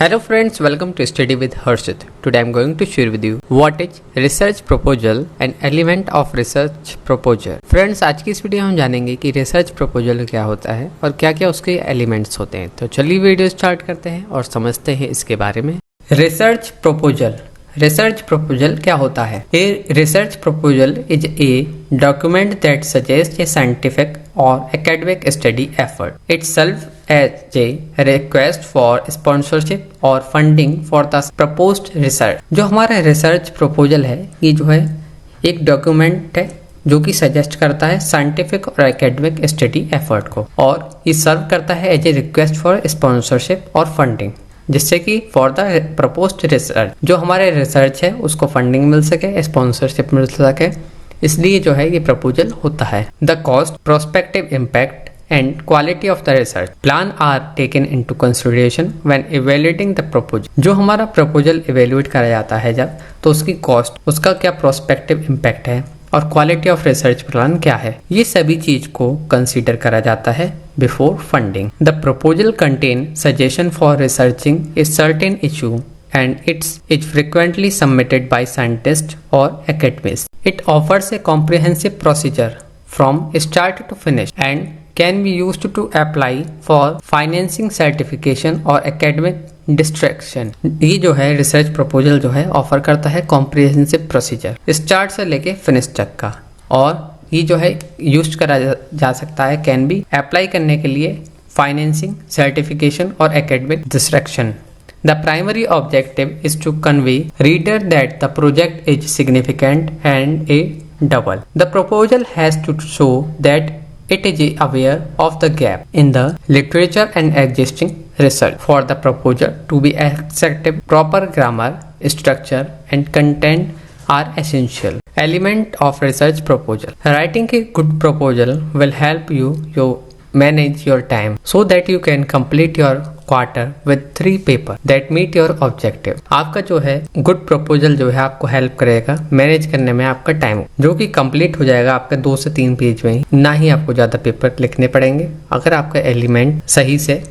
Hello friends, welcome to Study with Harshit. Today I am going to share with you what is research proposal and element of research proposal. Friends, आज की इस video में हम जानेंगे कि research proposal क्या होता है और क्या क्या उसके एलिमेंट्स होते हैं। तो चलिए वीडियो स्टार्ट करते हैं और समझते हैं इसके बारे में। रिसर्च प्रपोजल क्या होता है? A research proposal is a document that suggest a scientific और academic study effort itself as a request for sponsorship और funding for the proposed research. जो हमारा रिसर्च प्रपोजल है, ये जो है एक डॉक्यूमेंट है जो कि सजेस्ट करता है साइंटिफिक और एकेडमिक स्टडी एफर्ट को, और ये सर्व करता है as a request for sponsorship और फंडिंग, जिससे कि फॉर द प्रपोज्ड रिसर्च जो हमारे रिसर्च है उसको फंडिंग मिल सके, स्पॉन्सरशिप मिल सके, इसलिए जो है ये प्रपोजल होता है। The cost, prospective impact and quality of the research plan are taken into consideration when evaluating the proposal. जो हमारा प्रपोजल इवैल्यूएट करा जाता है जब, तो उसकी कॉस्ट, उसका क्या प्रोस्पेक्टिव इम्पैक्ट है और क्वालिटी ऑफ रिसर्च प्लान क्या है, ये सभी चीज को कंसीडर करा जाता है before funding. The proposal contain suggestion for researching a certain issue and it's frequently submitted by scientists or academics. It offers a comprehensive procedure from start to finish and can be used to apply for financing, certification और academic distraction। ये जो है research proposal जो है offer करता है comprehensive procedure start से लेके फिनिश तक का, और ये जो है यूज करा जा सकता है, कैन बी अप्लाई करने के लिए फाइनेंसिंग, सर्टिफिकेशन और academic distraction. The primary objective is to convey reader that the project is significant and a double. The proposal has to show that it is aware of the gap in the literature and existing research. For the proposal to be accepted, proper grammar, structure and content are essential. Element of research proposal. Writing a good proposal will help you manage your time so that you can complete your quarter with 3 paper that meet your objective। आपका जो है good proposal जो है आपको help करेगा manage करने में आपका टाइम, जो कि कंप्लीट हो जाएगा आपका 2 से 3 पेज में ही, ना ही आपको ज्यादा पेपर लिखने पड़ेंगे अगर आपका एलिमेंट सही से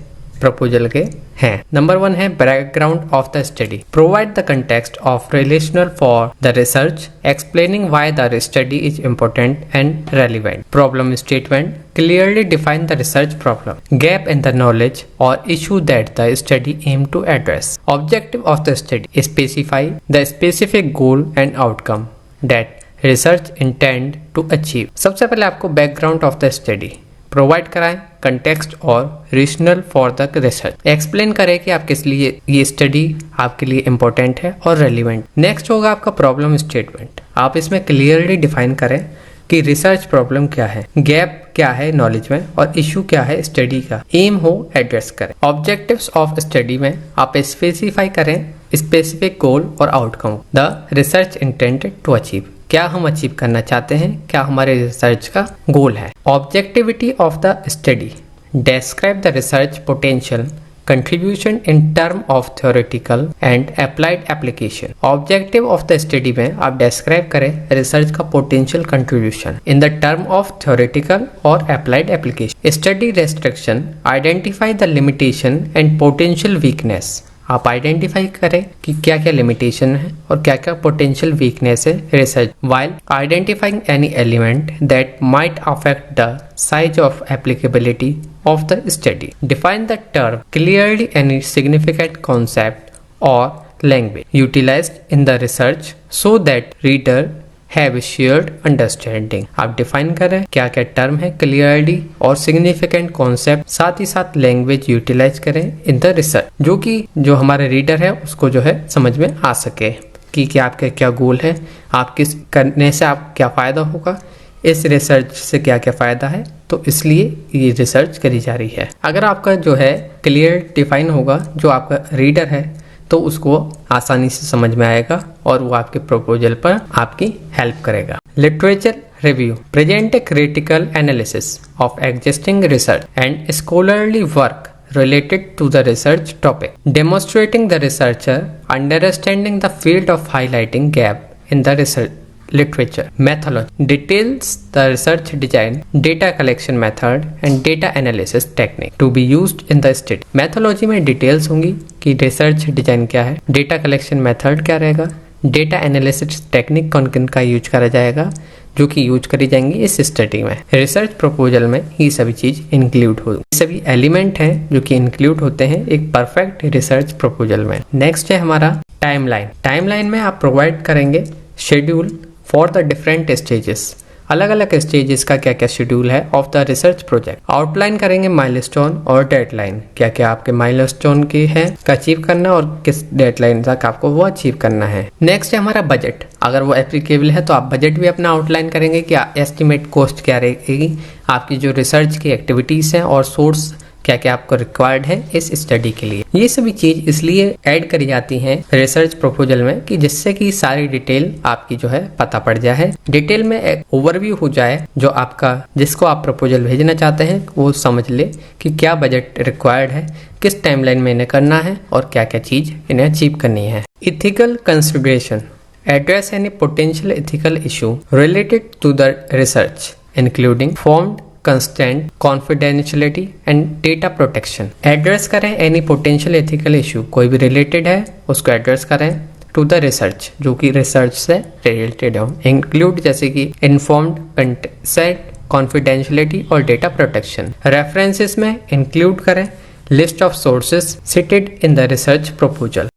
प्रपोजल के हैं। नंबर 1 है background of the study. Provide the context of relational for the research, explaining why the study is important and relevant. Problem statement, clearly define the research problem, gap in the knowledge और issue that the study aim to address. Objective of the study, specify the specific goal and outcome that research intend to achieve. सबसे पहले आपको background of the study provide कराएं, context और regional for the research, explain करें कि आप किस लिए ये स्टडी आपके लिए इम्पोर्टेंट है और रेलिवेंट। नेक्स्ट होगा आपका प्रॉब्लम स्टेटमेंट। आप इसमें क्लियरली डिफाइन करें कि रिसर्च प्रॉब्लम क्या है, गैप क्या है नॉलेज में और इशू क्या है स्टडी का, एम हो एड्रेस करें। ऑब्जेक्टिव्स ऑफ स्टडी में आप स्पेसिफाई करें स्पेसिफिक गोल और outcome the research intended to achieve, क्या हम अचीव करना चाहते हैं, क्या हमारे रिसर्च का गोल है। Objectivity of the study, describe the research potential contribution in term of theoretical and applied application. Objective of the study में आप डिस्क्राइब करें रिसर्च का potential contribution in the term of theoretical और applied application. Study restriction, identify the limitation and potential weakness. आप identify करें कि क्या क्या लिमिटेशन है और क्या क्या पोटेंशियल वीकनेस है research, while identifying any element that might affect the size of applicability of the study. Define the term clearly, any significant concept or language utilized in the research so that reader have a shared understanding. आप define करें क्या क्या term है clearly और significant concept, साथ ही साथ language utilise करें in the research, जो कि जो हमारे रीडर है उसको जो है समझ में आ सके कि क्या आपका क्या गोल है, आप किस करने से आप क्या फ़ायदा होगा, इस रिसर्च से क्या क्या फ़ायदा है, तो इसलिए ये रिसर्च करी जा रही है। अगर आपका जो है क्लियर डिफाइन होगा, जो आपका रीडर है तो उसको आसानी से समझ में आएगा और वो आपके प्रपोजल पर आपकी हेल्प करेगा। Literature review, present a critical analysis of existing research and scholarly work related to the research topic, demonstrating the researcher understanding the field of highlighting gap in the literature. Methodology details the research design, data collection method and data analysis technique to be used in the study. Methodology में details होंगी कि research design क्या है, data collection method क्या रहेगा, data analysis technique कौन किन का यूज करा जाएगा जो कि यूज करी जाएंगी इस स्टडी में। रिसर्च प्रपोजल में ये सभी चीज इंक्लूड हो, सभी एलिमेंट हैं जो कि इंक्लूड होते हैं एक परफेक्ट रिसर्च प्रपोजल में। नेक्स्ट है हमारा टाइमलाइन। टाइमलाइन में आप प्रोवाइड करेंगे schedule for the different stages, अलग अलग स्टेजेस का क्या क्या शेड्यूल है of the research project. Outline करेंगे माइलस्टोन और डेडलाइन, क्या क्या आपके माइलस्टोन की है का अचीव करना और किस डेडलाइन तक आपको वो अचीव करना है। नेक्स्ट है हमारा बजट, अगर वो एप्लीकेबल है तो आप बजट भी अपना आउटलाइन करेंगे कि एस्टिमेट कॉस्ट क्या रहेगी, आपकी जो रिसर्च की एक्टिविटीज हैं और सोर्स क्या क्या आपको रिक्वायर्ड है इस स्टडी के लिए। ये सभी चीज इसलिए ऐड करी जाती हैं रिसर्च प्रपोजल में कि जिससे कि सारी डिटेल आपकी जो है पता पड़ जाए, डिटेल में एक ओवरव्यू हो जाए, जो आपका जिसको आप प्रपोजल भेजना चाहते हैं वो समझ ले कि क्या बजट रिक्वायर्ड है, किस टाइमलाइन में इन्हें करना है और क्या क्या चीज इन्हें अचीव करनी है। Ethical consideration address any potential ethical issue related to the research including formed constant, confidentiality and data protection. Address करें एनी पोटेंशियल एथिकल इशू, कोई भी रिलेटेड है उसको एड्रेस करें टू द रिसर्च जो कि रिसर्च से रिलेटेड हो, इंक्लूड जैसे कि इन्फॉर्म्ड कंसेंट, कॉन्फिडेंशियलिटी और डेटा प्रोटेक्शन। रेफरेंसेस में इंक्लूड करें list of sources seated in the research proposal.